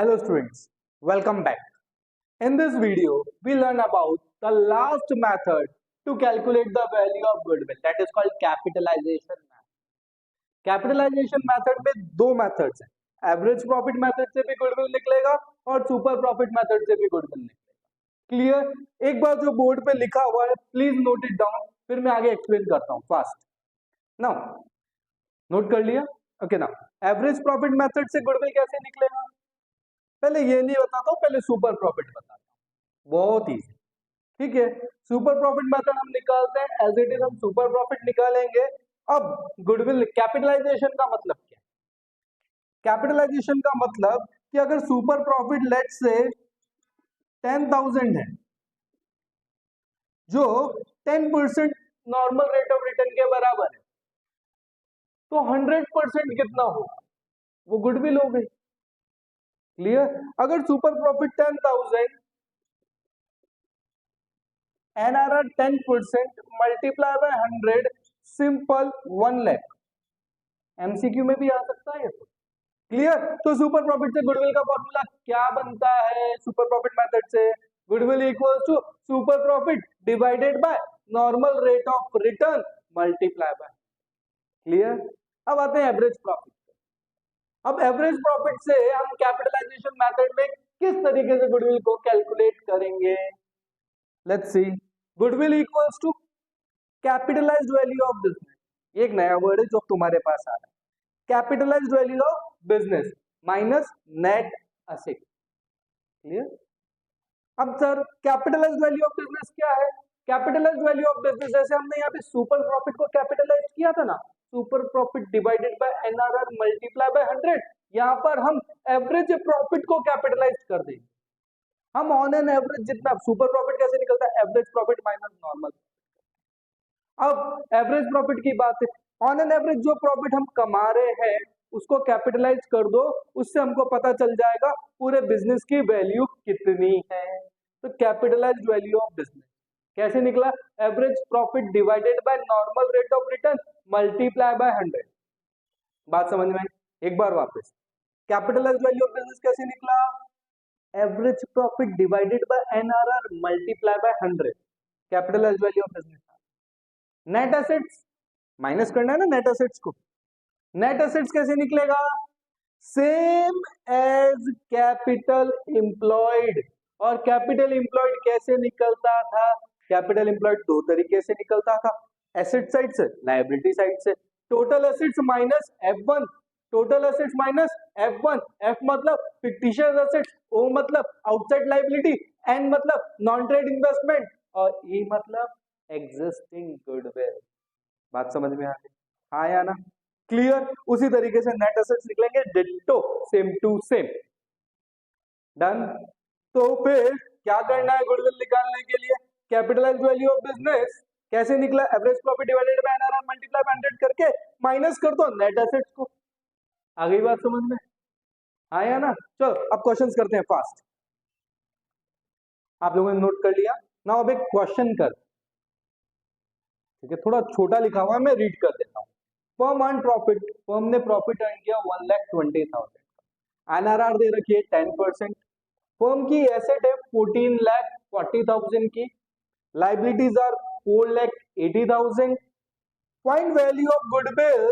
Hello students, welcome back. In this video, we learn about the last method to calculate the value of goodwill, that is called capitalization method. Capitalisation method में दो methods हैं, average profit method से भी goodwill निकलेगा और super profit method से भी goodwill निकलेगा। क्लियर? एक बार जो बोर्ड पे लिखा हुआ है प्लीज नोट इट डाउन, फिर मैं आगे एक्सप्लेन करता हूँ फास्ट। नाउ नोट कर लिया? Okay now average profit method से गुडविल कैसे निकलेगा? पहले ये नहीं बताता हूँ, पहले सुपर प्रॉफिट बताता हूँ। बहुत इजी, ठीक है। सुपर प्रॉफिट मेथड हम निकालते हैं, एज इट इज हम सुपर प्रॉफिट निकालेंगे। अब गुडविल कैपिटलाइजेशन का मतलब क्या है? कैपिटलाइजेशन का मतलब कि अगर सुपर प्रॉफिट लेट्स से 10,000 है, जो 10% नॉर्मल रेट ऑफ रिटर्न के बराबर है, तो 100% कितना होगा? वो गुडविल हो गई। क्लियर? अगर super profit 10,000 NRR 10% multiply by 100 simple 1 lakh. MCQ में भी आ सकता है। तो क्लियर? तो सुपर प्रॉफिट से गुडविल का फॉर्मूला क्या बनता है? सुपर प्रॉफिट मेथड से goodwill equals to super profit divided by normal rate of return multiply by. Clear? अब आते हैं एवरेज प्रॉफिट। अब एवरेज प्रॉफिट से हम कैपिटलाइजेशन मेथड में किस तरीके से गुडविल को कैलकुलेट करेंगे? Let's see. Goodwill equals to capitalised value of business, एक नया वर्ड है जो तुम्हारे पास आ रहा है। Capitalised value of business minus net asset. Clear? अब sir capitalised value of business क्या है? कैपिटलाइज्ड वैल्यू ऑफ बिजनेस जैसे हमने यहाँ पे सुपर प्रॉफिट को कैपिटलाइज किया था ना, super profit divided by NRR multiply by 100, यहाँ पर हम एवरेज प्रॉफिट को कैपिटलाइज कर देंगे। हम ऑन एन एवरेज जितना सुपर प्रॉफिट कैसे निकलता है? Average profit minus normal. अब एवरेज प्रॉफिट की बात है, ऑन एन एवरेज जो प्रॉफिट हम कमा रहे हैं उसको कैपिटलाइज कर दो, उससे हमको पता चल जाएगा पूरे बिजनेस की वैल्यू कितनी है। तो कैपिटलाइज्ड वैल्यू ऑफ बिजनेस कैसे निकला? Average profit divided by normal rate of return multiply by 100। बात समझ में आई? एक बार वापस, कैपिटलाइज्ड वैल्यू ऑफ बिजनेस कैसे निकला? Average profit divided by NRR multiply by 100, capitalised value of business. Net assets minus करना है ना नेट एसेट्स को। नेट एसेट्स कैसे निकलेगा? Same as capital employed. और कैपिटल एम्प्लॉयड कैसे निकलता था? कैपिटल एम्प्लॉयड दो तरीके से निकलता था, एसेट साइड से, लायबिलिटी साइड से। Total assets minus F1, total assets minus F1। F मतलब फिक्टिशियस एसेट्स, O मतलब आउटसाइड लायबिलिटी, N मतलब नॉन ट्रेड इन्वेस्टमेंट, और E मतलब एग्जिस्टिंग गुडविल। बात समझ में आ गई? हाँ या ना? क्लियर? उसी तरीके से नेट एसेट्स निकलेंगे ditto, same to same. Done? तो फिर क्या करना है गुडविल निकालने के लिए? कैपिटलाइज्ड वैल्यू ऑफ बिजनेस कैसे निकला? Average profit divided by NRR multiply by 100 करके माइनस कर दो नेट एसेट्स को। आ गई बात समझ में? हाँ या ना? चलो अब क्वेश्चंस करते हैं फास्ट। आप लोगों ने नोट कर लिया ना? अब एक क्वेश्चन कर, ठीक है, थोड़ा छोटा लिखा हुआ है, मैं रीड कर देता हूँ। फर्म अर्न प्रॉफिट, फर्म ने प्रॉफिट अर्न किया 1,20,000, एनआरआर दे रखी है 10%। फर्म की एसेट है 14,40,000 की, liabilities are 4,80,000। Find value of goodwill,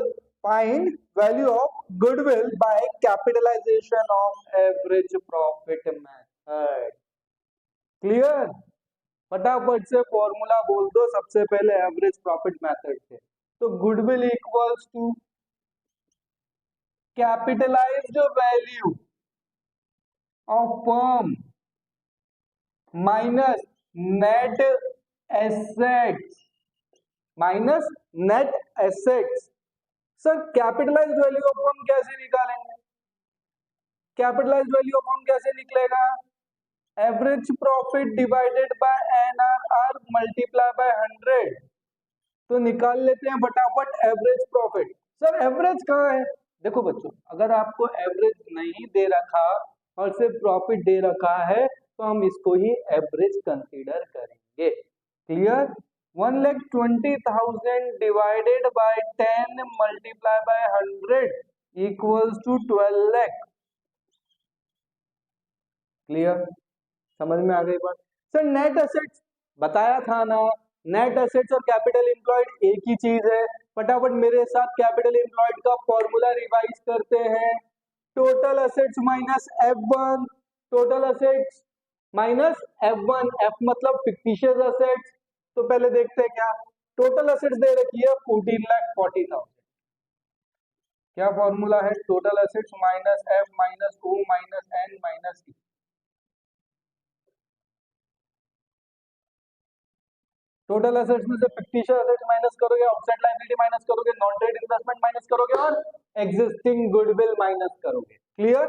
find value of goodwill by capitalisation of average profit method. Clear? फटाफट से फॉर्मूला बोल दो सबसे पहले एवरेज प्रॉफिट मेथड से। तो goodwill equals to capitalised value of firm minus net assets, minus net assets. Sir capitalised value of firm कैसे निकालेंगे? कैपिटलाइज्ड वैल्यू ऑफ फर्म कैसे निकलेगा? Average profit divided by NRR multiply by 100। तो निकाल लेते हैं फटाफट एवरेज प्रॉफिट। सर एवरेज कहाँ है? देखो बच्चों, अगर आपको एवरेज नहीं दे रखा और सिर्फ प्रॉफिट दे रखा है तो हम इसको ही एवरेज कंसीडर करेंगे। Clear? 1,20,000 divided by 10 multiply by 100 equals to 12 lakh. Clear, समझ में आ गई बात। सर नेट एसेट्स बताया था ना, नेट एसेट्स और कैपिटल एम्प्लॉयड एक ही चीज है। फटाफट मेरे साथ कैपिटल एम्प्लॉयड का फॉर्मूला रिवाइज करते हैं। Total assets minus F1, total assets minus F1, F मतलब फिक्टिशियस एसेट्स। तो पहले देखते हैं क्या टोटल एसेट्स दे रखी है 14,40,000। क्या फॉर्मूला है, total assets minus F minus O minus N minus E। Total assets में से फिक्टिशियस एसेट्स माइनस करोगे, आउटसाइड लायबिलिटी माइनस करोगे, नॉन ट्रेड इन्वेस्टमेंट माइनस करोगे और एग्जिस्टिंग गुडविल माइनस करोगे। क्लियर।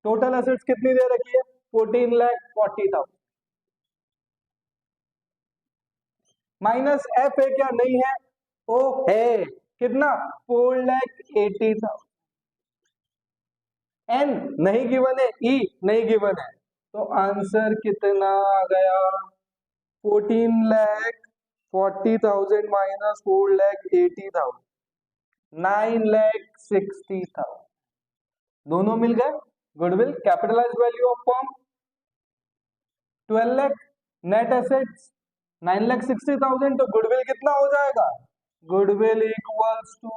टोटल एसेट्स कितनी दे रखी है 14,40,000 माइनस F है क्या, नहीं है, ओ है, कितना 4,80,000। N नहीं गिवन है, E नहीं गिवन है, तो आंसर कितना आ गया 14,40,000 माइनस 4,80,000, 9,60,000। दोनों मिल गए। Goodwill capitalize value of firm 12 lakh, net assets 9,60,000, तो गुडविल कितना हो जाएगा, goodwill equals to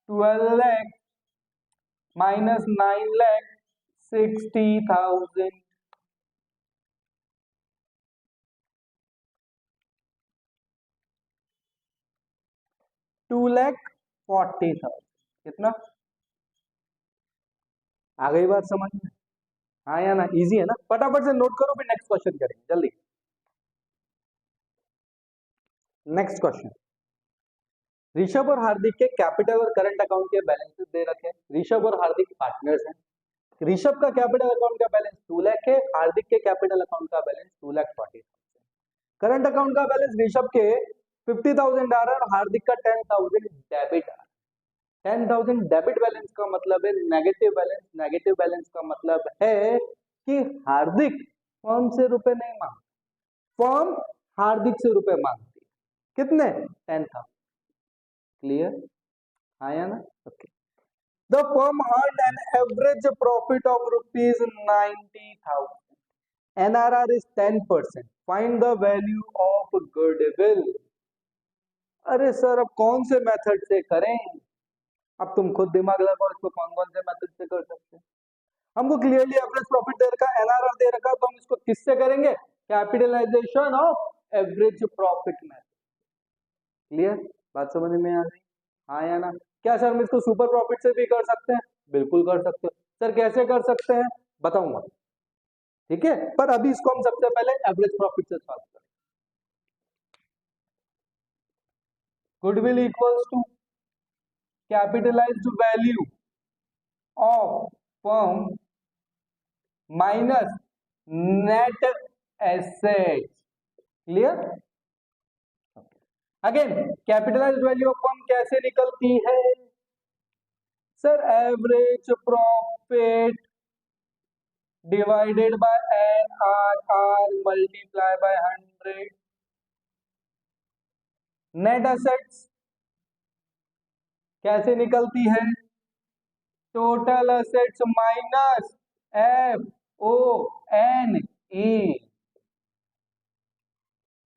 12 lakh minus 9,60,000। 2,40,000 कितना आ गई बात समझ में, हाँ या ना, इजी है ना, फटाफट से नोट करो फिर नेक्स्ट क्वेश्चन करेंगे जल्दी। नेक्स्ट क्वेश्चन, ऋषभ और हार्दिक के कैपिटल और करंट अकाउंट के बैलेंसेस दे रखे हैं। ऋषभ और हार्दिक पार्टनर्स हैं। ऋषभ का कैपिटल अकाउंट का बैलेंस 2 लाख है, हार्दिक के कैपिटल अकाउंट का बैलेंस 2,40,000। करंट अकाउंट का बैलेंस ऋषभ के 50,000 आ रहा है और हार्दिक का 10,000 डेबिट आ रहा है। 10,000 डेबिट बैलेंस का मतलब है नेगेटिव बैलेंस, नेगेटिव बैलेंस का मतलब है कि हार्दिक फर्म से रुपए नहीं मांग, फर्म हार्दिक से रुपए मांगती है। कितने 10,000। क्लियर, हाँ या ना, okay. The firm earned an average profit of rupees 90,000. NRR is 10%. Find the value of goodwill. अरे सर अब कौन से मेथड से करें, अब तुम खुद दिमाग लगाओ, इसको कौन कौन से मेथड से कर सकते हैं। हमको क्लियरली एवरेज प्रॉफिट दे रखा, एनआरआर दे रखा, तो हम इसको किससे करेंगे, capitalization of average profit method. Clear, बात समझ में आ गई, हाँ या ना। क्या सर हम इसको सुपर प्रॉफिट से भी कर सकते हैं, बिल्कुल कर सकते हो सर, कैसे कर सकते हैं बताऊंगा, ठीक है, पर अभी इसको हम सबसे पहले एवरेज प्रॉफिट से सॉल्व करें। Goodwill equals to capitalised value of firm minus net assets. Clear, again capitalized value of firm कैसे निकलती है sir, average profit divided by NRR multiply by 100। Net assets कैसे निकलती है, टोटल एसेट्स माइनस FONE,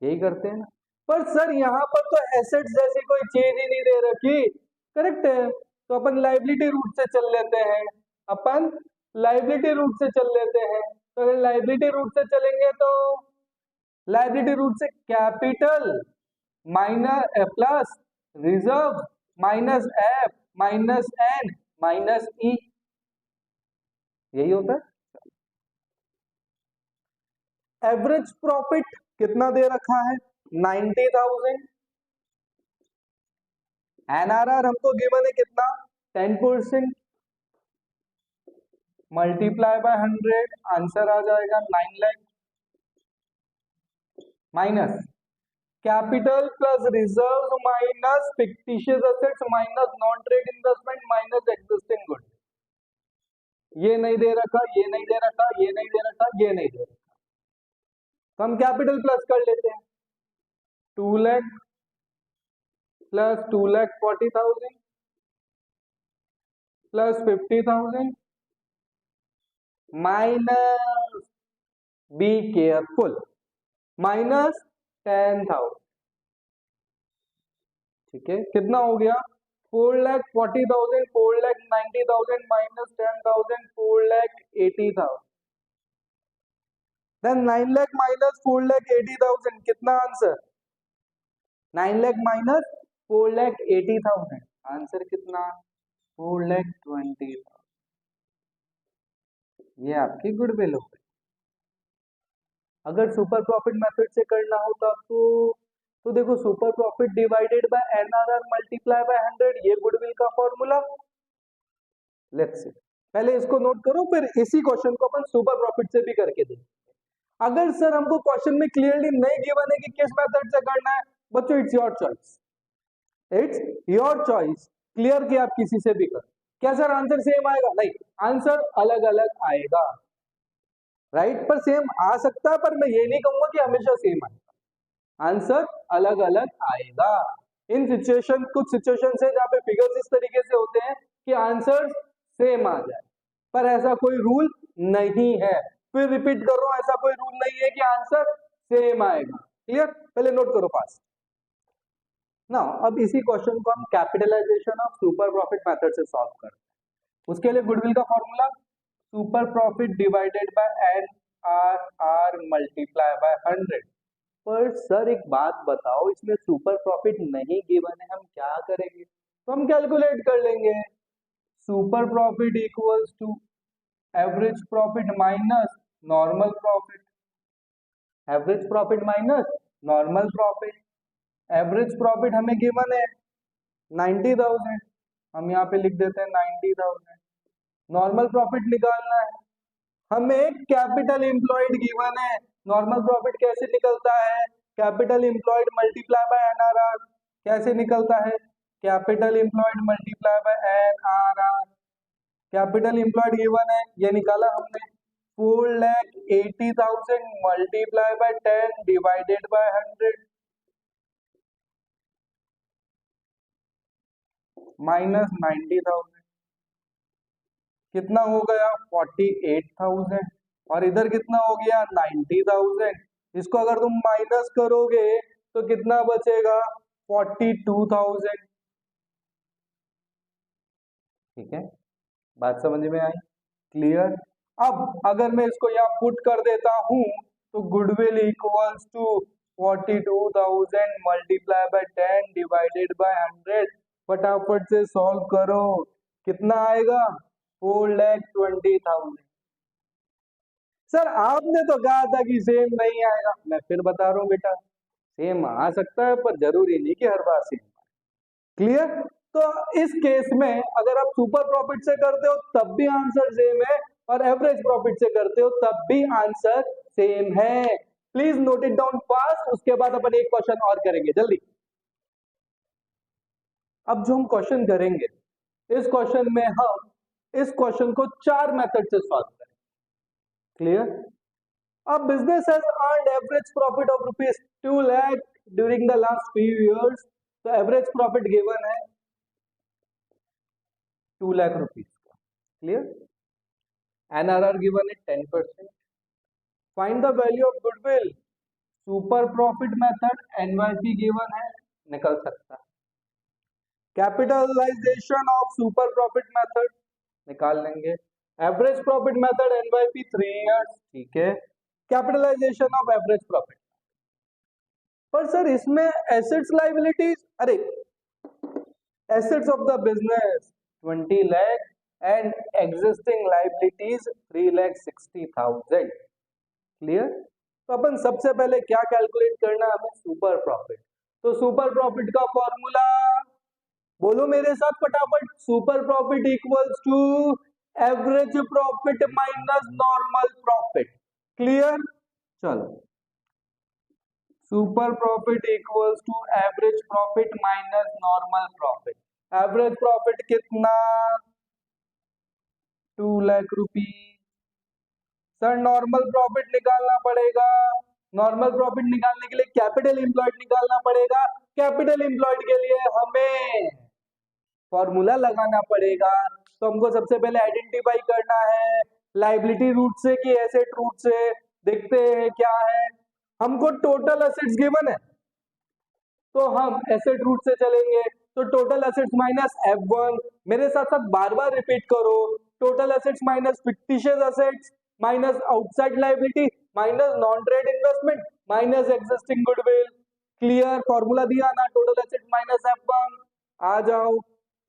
यही करते हैं ना। पर सर यहाँ पर तो एसेट्स जैसी कोई चीज ही नहीं दे रखी, करेक्ट है, तो अपन लाइबिलिटी रूट से चल लेते हैं, अपन लाइबिलिटी रूट से चल लेते हैं। तो अगर लाइबिलिटी रूट से चलेंगे तो लाइबिलिटी रूट से capital minus plus reserve minus F minus N minus E, यही होता है। एवरेज प्रॉफिट कितना दे रखा है 90,000, एनआरआर हमको गिवन है कितना 10%, मल्टीप्लाई बाय 100, आंसर आ जाएगा 9 lakh, minus capital plus reserve minus fictitious assets minus non trade investment minus existing good, ये नहीं दे रखा, ये नहीं दे रखा, ये नहीं दे रखा, ये नहीं दे रखा, तो हम कैपिटल प्लस कर लेते हैं 2 lakh plus 2,40,000 plus 50,000 minus, be careful, minus 10,000, ठीक है, कितना हो गया 4,40,000, 4,90,000 माइनस 10,000, 4,80,000, देन 9 लाख माइनस 4,80,000, कितना आंसर 9 लाख माइनस 4,80,000, आंसर कितना 4,20,000, ये आपकी गुडविल हो गई। अगर सुपर प्रॉफिट मेथड से करना होता तो देखो super profit divided by NRR multiply by 100, ये गुडविल का फॉर्मूला। लेट्स सी, पहले इसको नोट करो, फिर इसी क्वेश्चन को अपन सुपर प्रॉफिट से भी करके देंगे। अगर सर हमको क्वेश्चन में क्लियरली नहीं गिवन है कि किस मेथड से करना है, बच्चों it's your choice, it's your choice, clear कि आप किसी से भी करो। क्या सर आंसर सेम आएगा? नहीं, आंसर अलग अलग आएगा, राइट, पर सेम आ सकता है, पर मैं ये नहीं कहूंगा कि हमेशा सेम आएगा, आंसर अलग अलग आएगा। इन सिचुएशन, कुछ सिचुएशन है जहाँ पे फिगर्स इस तरीके से होते हैं कि आंसर सेम आ जाए, पर ऐसा कोई रूल नहीं है। फिर रिपीट कर रहा हूं, ऐसा कोई रूल नहीं है कि आंसर सेम आएगा, क्लियर, पहले नोट करो फास्ट ना। अब इसी क्वेश्चन को हम capitalization of super profit method से सॉल्व करते हैं। उसके लिए गुडविल का formula super profit divided by N R R multiply by 100। पर सर एक बात बताओ, इसमें सुपर प्रॉफिट नहीं गिवन है, हम क्या करेंगे? तो हम कैलकुलेट कर लेंगे, super profit equals to average profit minus normal profit, average profit minus normal profit. Average profit हमें गिवन है 90,000, हम यहाँ पे लिख देते हैं 90,000। नॉर्मल प्रॉफिट निकालना है हमें, कैपिटल एम्प्लॉयड गिवन है। नॉर्मल प्रॉफिट कैसे निकलता है? Capital employed multiply by NRR. कैसे निकलता है? Capital employed multiply by NRR. Capital employed given है, ये निकाला हमने 4,80,000 multiply by 10 divided by 100 minus 90,000, कितना हो गया 48,000, और इधर कितना हो गया 90,000। इसको अगर तुम माइनस करोगे तो कितना बचेगा 42,000, ठीक है, बात समझ में आई, क्लियर। अब अगर मैं इसको यहाँ पुट कर देता हूं तो goodwill equals to 42,000 multiply by 10 divided by 100, फटाफट से सॉल्व करो, कितना आएगा 4,20,000। सर आपने तो कहा था कि सेम नहीं आएगा, मैं फिर बता रहा हूं बेटा, सेम आ सकता है पर जरूरी नहीं कि हर बार सेम, क्लियर। तो इस केस में अगर आप सुपर प्रॉफिट से करते हो तब भी आंसर सेम है, और एवरेज प्रॉफिट से करते हो तब भी आंसर सेम है। Please note it down fast, उसके बाद अपन एक क्वेश्चन और करेंगे जल्दी। अब जो हम क्वेश्चन करेंगे, इस क्वेश्चन में हम इस क्वेश्चन को 4 मेथड से सॉल्व करेंगे, क्लियर। अब business has earned average profit of rupees 2 lakh during the last few years, तो एवरेज प्रॉफिट गिवन है 2 लाख रुपीज का, क्लियर। एनआरआर गिवन है 10%। Find the value of goodwill, super profit method NYP given है, निकल सकता है। Capitalization of super profit method निकाल लेंगे। Average profit method NYP 3 years, ठीक है। कैपिटलाइजेशन ऑफ एवरेज प्रॉफिट, पर सर इसमें एसेट्स लायबिलिटीज, अरे assets of the business 20 lakh and existing liabilities 3,60,000, clear. तो अपन सबसे पहले क्या कैलकुलेट करना है हमें, सुपर प्रॉफिट। तो सुपर प्रॉफिट का फॉर्मूला बोलो मेरे साथ फटाफट, super profit equals to average profit minus normal profit, clear. चलो, super profit equals to average profit minus normal profit. Average profit कितना 2 lakh rupees. Sir normal profit निकालना पड़ेगा, नॉर्मल प्रॉफिट निकालने के लिए कैपिटल एम्प्लॉयड निकालना पड़ेगा। कैपिटल एम्प्लॉयड के लिए हमें फॉर्मूला लगाना पड़ेगा, तो हमको सबसे पहले आइडेंटिफाई करना है लाइबिलिटी रूट से कि एसेट रूट से, देखते हैं क्या है। हमको टोटल एसेट्स गिवन है तो हम एसेट रूट से चलेंगे, तो टोटल एसेट्स माइनस F1, मेरे साथ साथ बार बार रिपीट करो, total assets minus fictitious assets minus outside liability minus non trade investment minus existing goodwill. Clear? Formula दिया ना, टोटल एसेट्स माइनस F1। आ जाओ,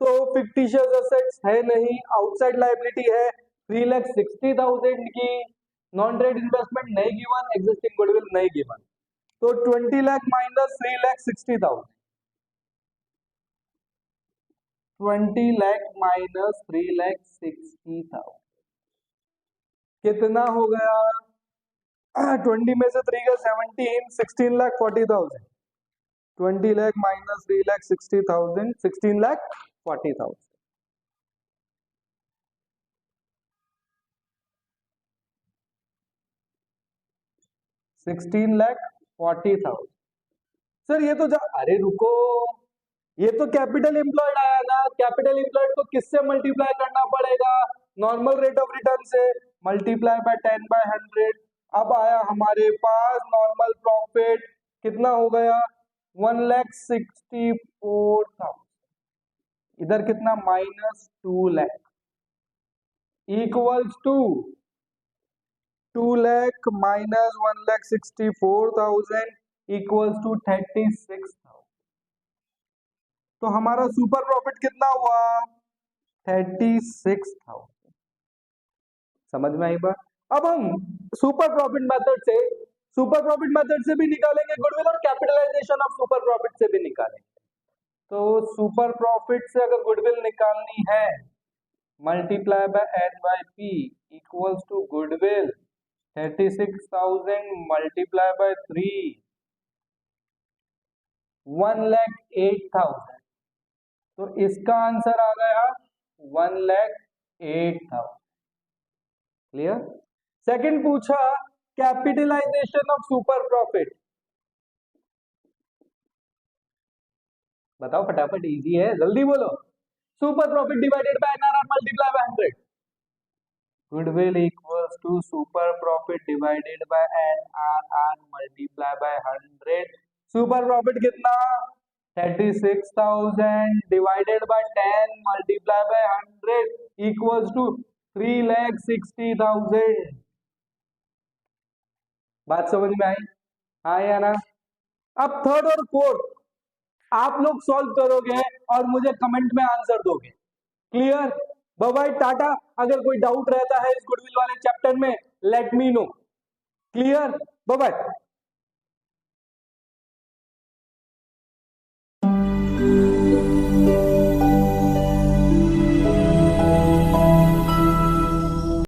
तो फिक्टिशियस एसेट्स है नहीं, आउटसाइड लायबिलिटी है 3,60,000 की, नॉन ट्रेड इन्वेस्टमेंट नहीं गिवन, एग्जिस्टिंग गुडविल नहीं गिवन, तो 20 लाख माइनस 3,60,000, 20 लाख माइनस 3,60,000 कितना हो गया? 20 में से 3 का 17, 16,40,000, 20 लाख माइनस 3,60,000, 16,40,000। 16,40,000। सर ये तो अरे रुको, ये तो कैपिटल एम्प्लॉयड आया ना, कैपिटल एम्प्लॉयड को किससे मल्टीप्लाई करना पड़ेगा? नॉर्मल रेट ऑफ रिटर्न से, मल्टीप्लाई बाय 10/100। अब आया हमारे पास नॉर्मल प्रॉफिट, कितना हो गया? 1,64,000, इधर कितना? Minus 2 lakh equals to 2 lakh minus 1,64,000 equals to 36,000। तो हमारा सुपर प्रॉफिट कितना हुआ? 36,000। समझ में आई बात? अब हम सुपर प्रॉफिट मेथड से भी निकालेंगे गुडविल, और कैपिटलाइजेशन ऑफ सुपर प्रॉफिट से भी निकालेंगे। तो सुपर प्रॉफिट से अगर गुडविल निकालनी है, multiply by N by P equals to goodwill 36,000 multiply by 3, 1,08,000। तो इसका आंसर आ गया 1,08,000। क्लियर? सेकंड पूछा कैपिटलाइजेशन ऑफ सुपर प्रॉफिट, बताओ फटाफट, इजी है, जल्दी बोलो। Super profit divided by NRR multiply by 100। Goodwill equals to super profit divided by NRR multiply by 100। Super profit कितना? 36,000 divided by 10 multiply by 100 equals to 3,60,000। बात समझ में आई? हाँ या ना? अब थर्ड और फोर्थ आप लोग सॉल्व करोगे और मुझे कमेंट में आंसर दोगे। क्लियर? Bye bye, tata. अगर कोई डाउट रहता है इस गुडविल वाले चैप्टर में, let me know. Clear? Bye bye.